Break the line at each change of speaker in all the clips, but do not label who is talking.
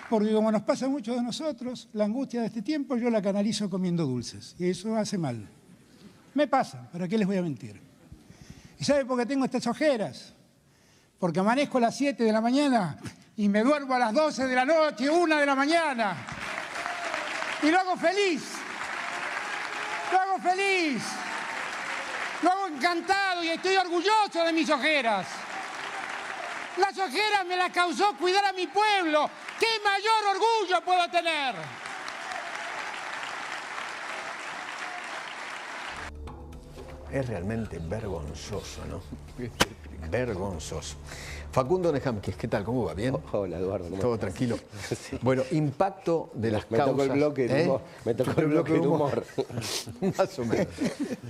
Porque como nos pasa a muchos de nosotros, la angustia de este tiempo yo la canalizo comiendo dulces. Y eso hace mal. Me pasa, ¿para qué les voy a mentir? ¿Y sabe por qué tengo estas ojeras? Porque amanezco a las 7 de la mañana y me duermo a las 12 de la noche, 1 de la mañana. Y lo hago feliz. Lo hago feliz. Lo hago encantado y estoy orgulloso de mis ojeras. Las ojeras me las causó cuidar a mi pueblo. ¿Qué mayor orgullo puedo tener?
Es realmente vergonzoso, ¿no? Vergonzoso. Facundo Nehamkis, ¿qué tal? ¿Cómo va? ¿Bien?
Hola, Eduardo.
¿Todo tranquilo? Sí. Bueno, impacto de las
me
causas...
Tocó el bloque de humor. Me tocó el bloque de humor.
Más o menos.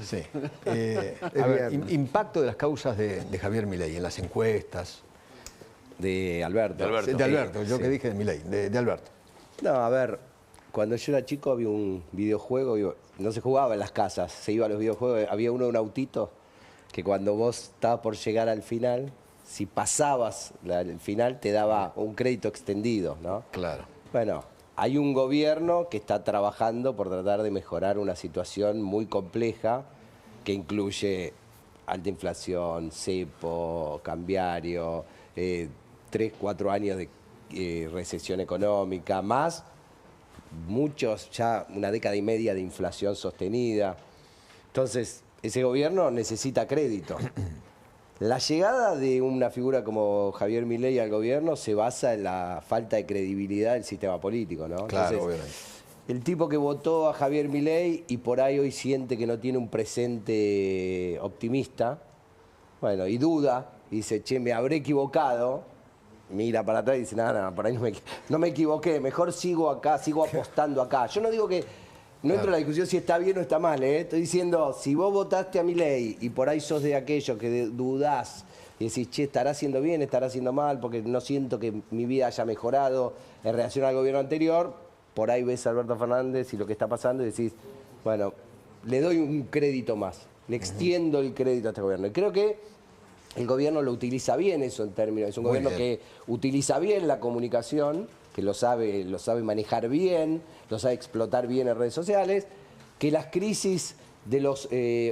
Sí. A ver, impacto de las causas de Javier Milei en las encuestas.
De Alberto.
De Alberto, yo que dije de Milei, de Alberto.
No, a ver, cuando yo era chico había un videojuego, no se jugaba en las casas, se iba a los videojuegos, había uno de un autito que cuando vos estabas por llegar al final, si pasabas el final te daba un crédito extendido, ¿no?
Claro.
Bueno, hay un gobierno que está trabajando por tratar de mejorar una situación muy compleja que incluye alta inflación, cepo, cambiario, 3, 4 años de recesión económica, más muchos, ya una década y media de inflación sostenida. Entonces, ese gobierno necesita crédito. La llegada de una figura como Javier Milei al gobierno se basa en la falta de credibilidad del sistema político, ¿no?
Claro,
entonces,
obviamente.
el tipo que votó a Javier Milei y por ahí hoy siente que no tiene un presente optimista, bueno, y duda, y dice, che, me habré equivocado, mira para atrás y dice, nada, por ahí no me equivoqué, mejor sigo acá, sigo apostando acá. Yo no digo que, no entro en la discusión si está bien o está mal, ¿eh? Estoy diciendo, si vos votaste a Milei y por ahí sos de aquellos que dudás y decís, che, ¿estará haciendo bien, estará haciendo mal? Porque no siento que mi vida haya mejorado en relación al gobierno anterior, por ahí ves a Alberto Fernández y lo que está pasando y decís, bueno, le doy un crédito más, le extiendo el crédito a este gobierno. Y creo que el gobierno lo utiliza bien eso en términos, es un gobierno que utiliza bien la comunicación, que lo sabe manejar bien, lo sabe explotar bien en redes sociales, que las crisis de los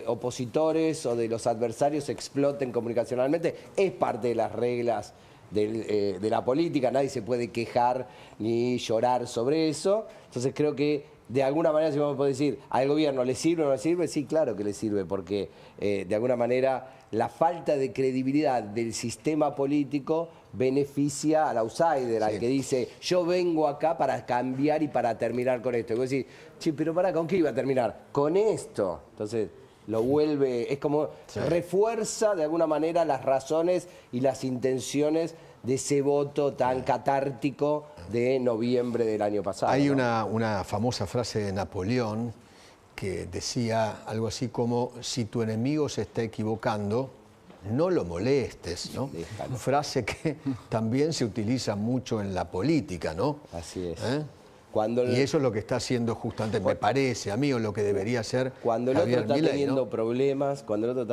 opositores o de los adversarios se exploten comunicacionalmente, es parte de las reglas de la política, nadie se puede quejar ni llorar sobre eso. Entonces creo que de alguna manera, si vamos a poder decir, ¿al gobierno le sirve o no le sirve? Sí, claro que le sirve, porque de alguna manera la falta de credibilidad del sistema político beneficia al outsider, al que dice, yo vengo acá para cambiar y para terminar con esto. Y vos decís, che, pero pará, ¿con qué iba a terminar? Con esto. Entonces lo vuelve, es como refuerza de alguna manera las razones y las intenciones de ese voto tan catártico de noviembre del año pasado.
Hay una famosa frase de Napoleón que decía algo así como, si tu enemigo se está equivocando, no lo molestes, ¿no? Déjalo. Frase que también se utiliza mucho en la política, ¿no?
Así es.
Y eso es lo que está haciendo justamente, me parece a mí, o lo que debería ser
cuando el otro está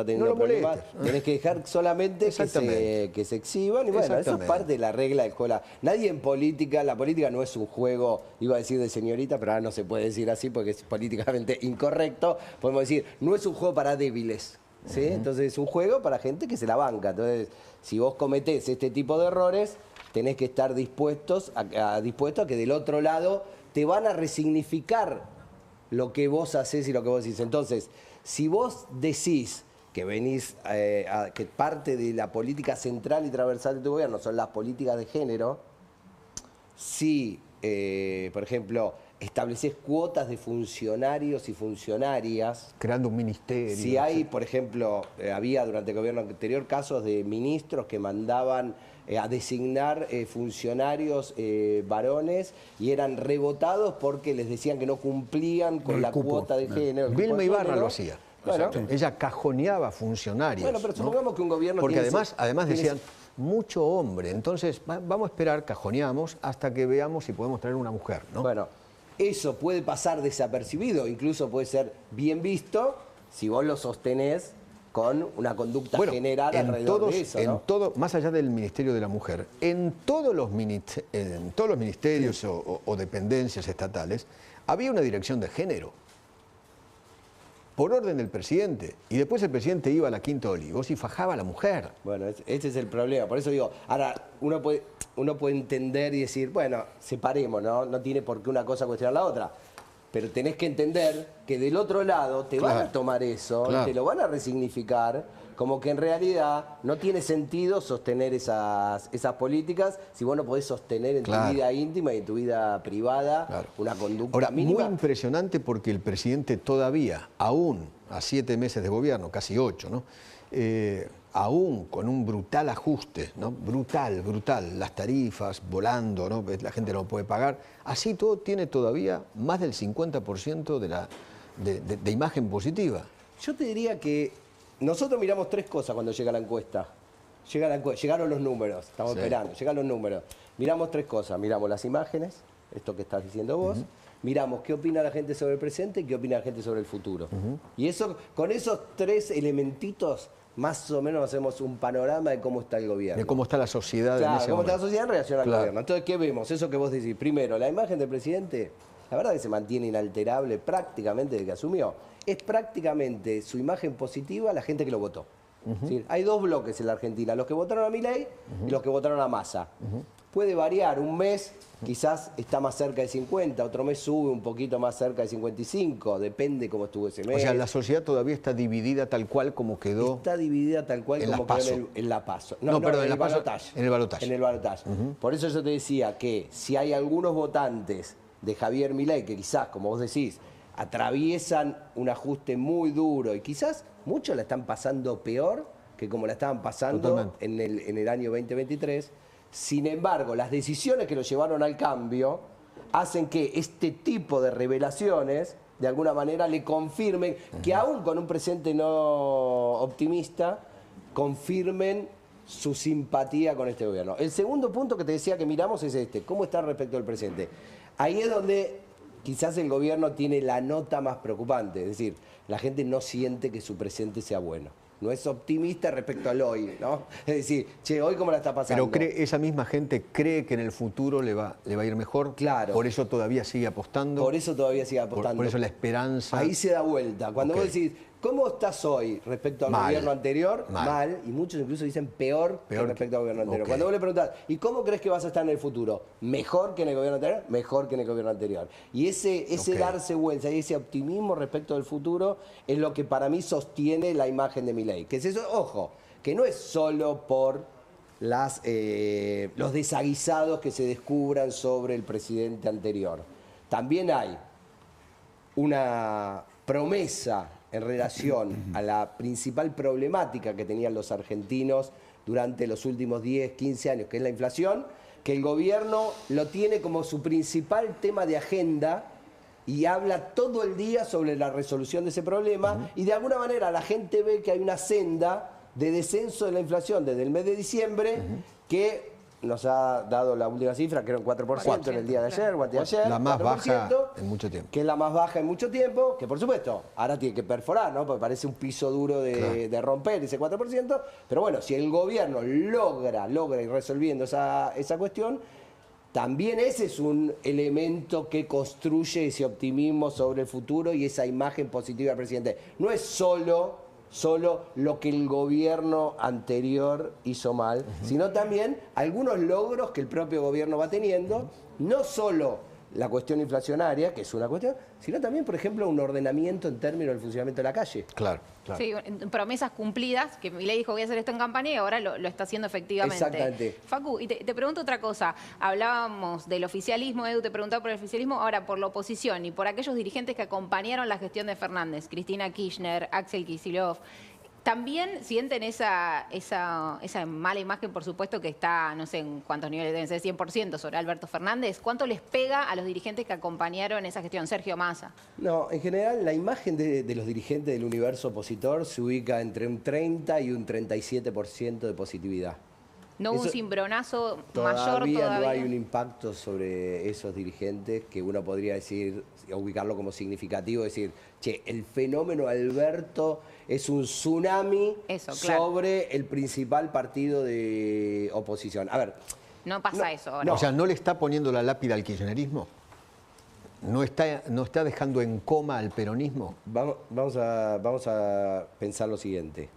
teniendo problemas, tenés que dejar solamente que se exhiban. Y bueno, eso es parte de la regla del juego. Nadie en política, la política no es un juego, iba a decir de señorita, pero ahora no se puede decir así porque es políticamente incorrecto. Podemos decir, no es un juego para débiles, ¿sí? Entonces es un juego para gente que se la banca. Entonces, si vos cometés este tipo de errores, tenés que estar dispuesto a que del otro lado te van a resignificar lo que vos hacés y lo que vos decís. Entonces, si vos decís que venís, que parte de la política central y transversal de tu gobierno son las políticas de género, si, por ejemplo, establecés cuotas de funcionarios y funcionarias.
Creando un ministerio.
Si hay, por ejemplo, había durante el gobierno anterior casos de ministros que mandaban a designar funcionarios varones y eran rebotados porque les decían que no cumplían con la cuota de género.
Vilma Ibarra lo hacía. Bueno, ella cajoneaba funcionarios.
Bueno, pero supongamos que un gobierno...
Porque además decían, mucho hombre, entonces vamos a esperar, cajoneamos, hasta que veamos si podemos traer una mujer, ¿no?
Bueno, eso puede pasar desapercibido, incluso puede ser bien visto si vos lo sostenés con una conducta general alrededor de eso, ¿no?
En todo, más allá del Ministerio de la Mujer, en todos los ministerios o dependencias estatales, había una dirección de género, por orden del presidente. Y después el presidente iba a la Quinta de Olivos y fajaba a la mujer.
Bueno, ese es el problema. Por eso digo, ahora uno puede entender y decir, bueno, separemos, ¿no? No tiene por qué una cosa cuestionar la otra. Pero tenés que entender que del otro lado te van a tomar eso, y te lo van a resignificar, como que en realidad no tiene sentido sostener esas políticas si vos no podés sostener en tu vida íntima y en tu vida privada una conducta mínima.
Muy impresionante porque el presidente todavía, aún a 7 meses de gobierno, casi 8, ¿no? Aún con un brutal ajuste, ¿no? Brutal, las tarifas volando, ¿no? La gente no puede pagar. Así todo tiene todavía más del 50% de imagen positiva.
Yo te diría que nosotros miramos 3 cosas cuando llega la encuesta. Llegaron los números, estamos esperando, llegan los números. Miramos 3 cosas, miramos las imágenes, esto que estás diciendo vos, miramos qué opina la gente sobre el presente y qué opina la gente sobre el futuro. Y eso, con esos 3 elementitos, más o menos hacemos un panorama de cómo está el gobierno.
De cómo está la sociedad en ese
cómo
momento.
está la sociedad en relación al gobierno. Entonces, ¿qué vemos? Eso que vos decís. Primero, la imagen del presidente, la verdad que se mantiene inalterable prácticamente desde que asumió. Es prácticamente su imagen positiva la gente que lo votó. ¿Sí? Hay 2 bloques en la Argentina, los que votaron a Milei y los que votaron a Massa. Puede variar, un mes quizás está más cerca de 50, otro mes sube un poquito más cerca de 55, depende cómo estuvo ese mes.
O sea, la sociedad todavía está dividida tal cual como quedó.
Está dividida tal cual como quedó en la PASO.
Perdón,
en el balotaje.
En el balotaje.
En el balotaje. Por eso yo te decía que si hay algunos votantes de Javier Milei que quizás, como vos decís, atraviesan un ajuste muy duro y quizás muchos la están pasando peor que como la estaban pasando en el año 2023. Sin embargo, las decisiones que lo llevaron al cambio hacen que este tipo de revelaciones, de alguna manera, le confirmen que aún con un presente no optimista, confirmen su simpatía con este gobierno. El segundo punto que te decía que miramos es este, ¿cómo está respecto al presente? Ahí es donde quizás el gobierno tiene la nota más preocupante, es decir, la gente no siente que su presente sea bueno. No es optimista respecto al hoy, ¿no? Es decir, che, hoy cómo la está pasando.
Pero esa misma gente cree que en el futuro le va a ir mejor.
Claro.
Por eso todavía sigue apostando.
Por eso todavía sigue apostando.
Por eso la esperanza.
Ahí se da vuelta. Cuando vos decís, ¿cómo estás hoy respecto al gobierno anterior?
Mal.
Y muchos incluso dicen peor que respecto al gobierno anterior. Cuando vos le preguntás, ¿y cómo crees que vas a estar en el futuro? ¿Mejor que en el gobierno anterior? Mejor que en el gobierno anterior. Y ese darse vuelta y ese optimismo respecto del futuro es lo que para mí sostiene la imagen de Milei. Que es eso, ojo, que no es solo por los desaguisados que se descubran sobre el presidente anterior. También hay una promesa en relación a la principal problemática que tenían los argentinos durante los últimos 10, 15 años, que es la inflación, que el gobierno lo tiene como su principal tema de agenda y habla todo el día sobre la resolución de ese problema y de alguna manera la gente ve que hay una senda de descenso de la inflación desde el mes de diciembre que nos ha dado la última cifra, que era un 4% en el día de ayer o anteayer.
La más baja en mucho tiempo.
Que es la más baja en mucho tiempo, que por supuesto, ahora tiene que perforar, ¿no? Porque parece un piso duro de romper ese 4%. Pero bueno, si el gobierno logra ir resolviendo esa cuestión, también ese es un elemento que construye ese optimismo sobre el futuro y esa imagen positiva del presidente. No es solo lo que el gobierno anterior hizo mal, sino también algunos logros que el propio gobierno va teniendo, no solo la cuestión inflacionaria, que es una cuestión, sino también, por ejemplo, un ordenamiento en términos del funcionamiento de la calle.
Claro.
Sí, promesas cumplidas, que Milei dijo voy a hacer esto en campaña y ahora lo está haciendo efectivamente.
Exactamente.
Facu, y te pregunto otra cosa. Hablábamos del oficialismo, Edu, te preguntaba por el oficialismo, ahora por la oposición y por aquellos dirigentes que acompañaron la gestión de Fernández, Cristina Kirchner, Axel Kicillof. También sienten esa mala imagen, por supuesto, que está, no sé en cuántos niveles deben ser, 100% sobre Alberto Fernández. ¿Cuánto les pega a los dirigentes que acompañaron esa gestión? Sergio Massa.
No, en general la imagen de los dirigentes del universo opositor se ubica entre un 30 y un 37% de positividad.
No hubo un cimbronazo mayor
Todavía no hay
todavía.
un impacto sobre esos dirigentes que uno podría decir, ubicarlo como significativo, decir, che, el fenómeno Alberto es un tsunami
Eso, claro.
sobre el principal partido de oposición. A ver,
No pasa eso ahora.
O sea, ¿no le está poniendo la lápida al kirchnerismo? ¿No está dejando en coma al peronismo?
vamos a pensar lo siguiente.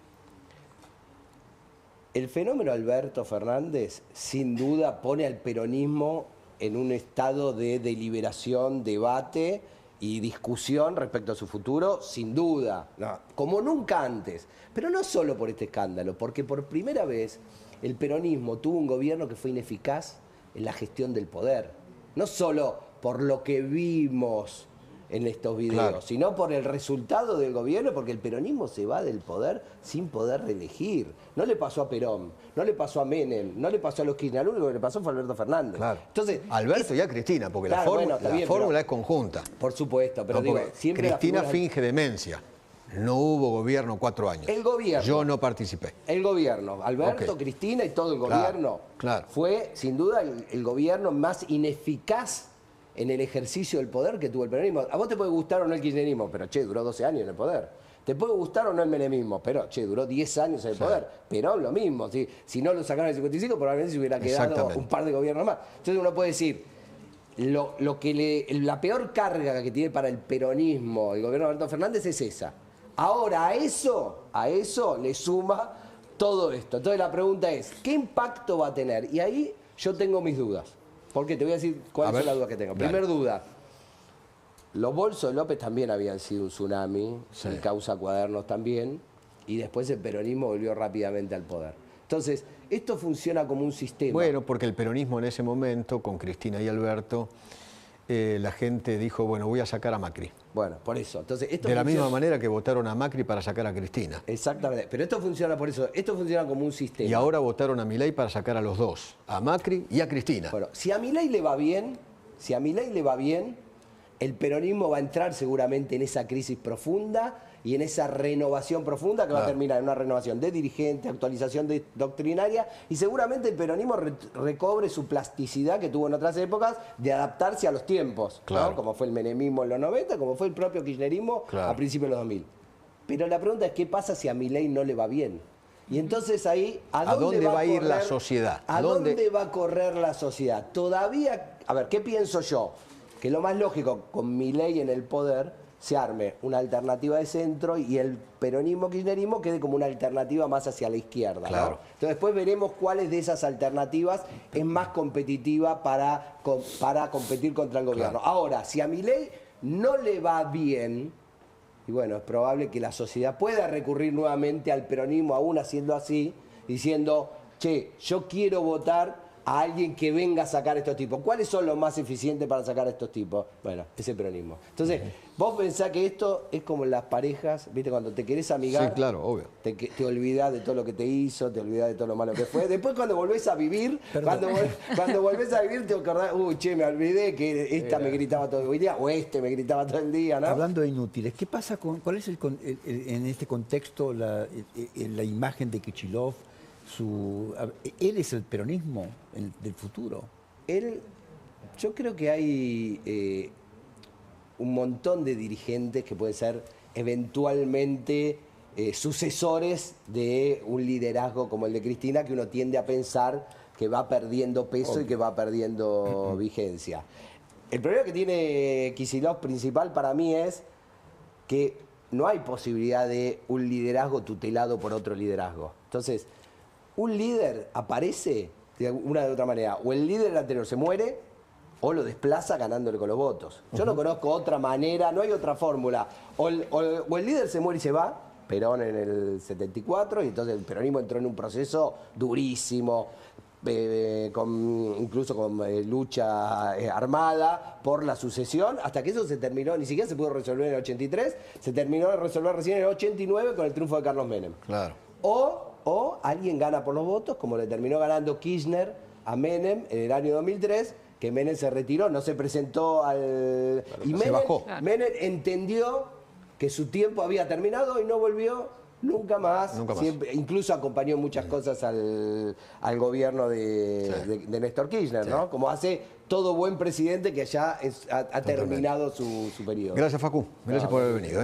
El fenómeno Alberto Fernández, sin duda, pone al peronismo en un estado de deliberación, debate y discusión respecto a su futuro, sin duda, no, como nunca antes. Pero no solo por este escándalo, porque por primera vez el peronismo tuvo un gobierno que fue ineficaz en la gestión del poder. No solo por lo que vimos en estos videos,
Claro.
sino por el resultado del gobierno, porque el peronismo se va del poder sin poder reelegir. No le pasó a Perón, no le pasó a Menem, no le pasó a los Kirchner, lo único que le pasó fue a Alberto Fernández.
Claro.
Entonces,
Alberto y a Cristina, porque
Claro, bueno, está
la
bien,
fórmula
pero-
es conjunta.
por supuesto, pero
No,
digo,
porque
siempre las
Cristina
figuras-
finge demencia. No hubo gobierno 4 años.
El gobierno.
Yo no participé.
El gobierno, Alberto,
Ok.
Cristina y todo el
Claro,
gobierno,
claro.
fue sin duda el gobierno más ineficaz en el ejercicio del poder que tuvo el peronismo. A vos te puede gustar o no el kirchnerismo, pero che, duró 12 años en el poder. Te puede gustar o no el menemismo, pero che, duró 10 años en el poder. Perón lo mismo, si no lo sacaron en el 55, probablemente se hubiera quedado
Exactamente.
un par de gobiernos más. Entonces uno puede decir, la peor carga que tiene para el peronismo el gobierno de Alberto Fernández es esa. Ahora a eso le suma todo esto. Entonces la pregunta es, ¿qué impacto va a tener? Y ahí yo tengo mis dudas. Porque te voy a decir cuáles
A ver,
son las dudas que tengo.
dale.
Primer duda, los bolsos de López también habían sido un tsunami,
Sí.
y causa Cuadernos también, y después el peronismo volvió rápidamente al poder. Entonces, esto funciona como un sistema.
Bueno, porque el peronismo en ese momento, con Cristina y Alberto, la gente dijo, bueno, voy a sacar a Macri.
Bueno, por eso. Entonces, esto
De la
funciona-
misma manera que votaron a Macri para sacar a Cristina.
Exactamente. Pero esto funciona por eso. Esto funciona como un sistema.
Y ahora votaron a Milei para sacar a los dos, a Macri y a Cristina.
Bueno, si a Milei le va bien, el peronismo va a entrar seguramente en esa crisis profunda y en esa renovación profunda que va a
Claro.
terminar en una renovación de dirigentes, actualización doctrinaria, y seguramente el peronismo recobre su plasticidad que tuvo en otras épocas de adaptarse a los tiempos, ¿no?
Claro.
Como fue el menemismo en los 90, como fue el propio kirchnerismo
Claro.
a principios de los 2000. Pero la pregunta es, ¿qué pasa si a Milei no le va bien? Y entonces ahí,
¿A dónde va a ir la sociedad?
¿A dónde va a correr la sociedad? Todavía, a ver, ¿qué pienso yo? Que lo más lógico, con Milei en el poder, se arme una alternativa de centro y el peronismo-kirchnerismo quede como una alternativa más hacia la izquierda, ¿no?
Claro.
Entonces después veremos cuáles de esas alternativas es más competitiva para competir contra el gobierno.
Claro.
Ahora, si a Milei no le va bien, y bueno, es probable que la sociedad pueda recurrir nuevamente al peronismo, aún haciendo así, diciendo, che, yo quiero votar a alguien que venga a sacar a estos tipos. ¿Cuáles son los más eficientes para sacar a estos tipos? Bueno, es el peronismo. Entonces, vos pensás que esto es como en las parejas, ¿viste? Cuando te querés amigar,
Sí, claro, obvio.
te olvidás de todo lo que te hizo, te olvidás de todo lo malo que fue. Después cuando volvés a vivir, cuando volvés a vivir te acordás, uy, che, me olvidé que esta me gritaba todo el día, o este me gritaba todo el día, ¿no?
Hablando de inútiles, ¿qué pasa cuál es en este contexto la imagen de Kicillof? Él es el peronismo del futuro.
Yo creo que hay un montón de dirigentes que pueden ser eventualmente sucesores de un liderazgo como el de Cristina, que uno tiende a pensar que va perdiendo peso y que va perdiendo vigencia. El problema que tiene Kicillof principal para mí es que no hay posibilidad de un liderazgo tutelado por otro liderazgo. Entonces, un líder aparece de una de otra manera. O el líder anterior se muere o lo desplaza ganándole con los votos. Yo no conozco otra manera, no hay otra fórmula. O el líder se muere y se va, Perón en el 74, y entonces el peronismo entró en un proceso durísimo, incluso con lucha armada por la sucesión, hasta que eso se terminó, ni siquiera se pudo resolver en el 83, se terminó de resolver recién en el 89 con el triunfo de Carlos Menem.
Claro.
O alguien gana por los votos, como le terminó ganando Kirchner a Menem en el año 2003, que Menem se retiró, no se presentó al...
se bajó.
Menem entendió que su tiempo había terminado y no volvió Nunca más.
Nunca más.
Siempre, incluso acompañó muchas cosas al gobierno de Néstor Kirchner, ¿no? Como hace todo buen presidente que ya ha terminado su periodo.
Gracias, Facu. Gracias por haber venido.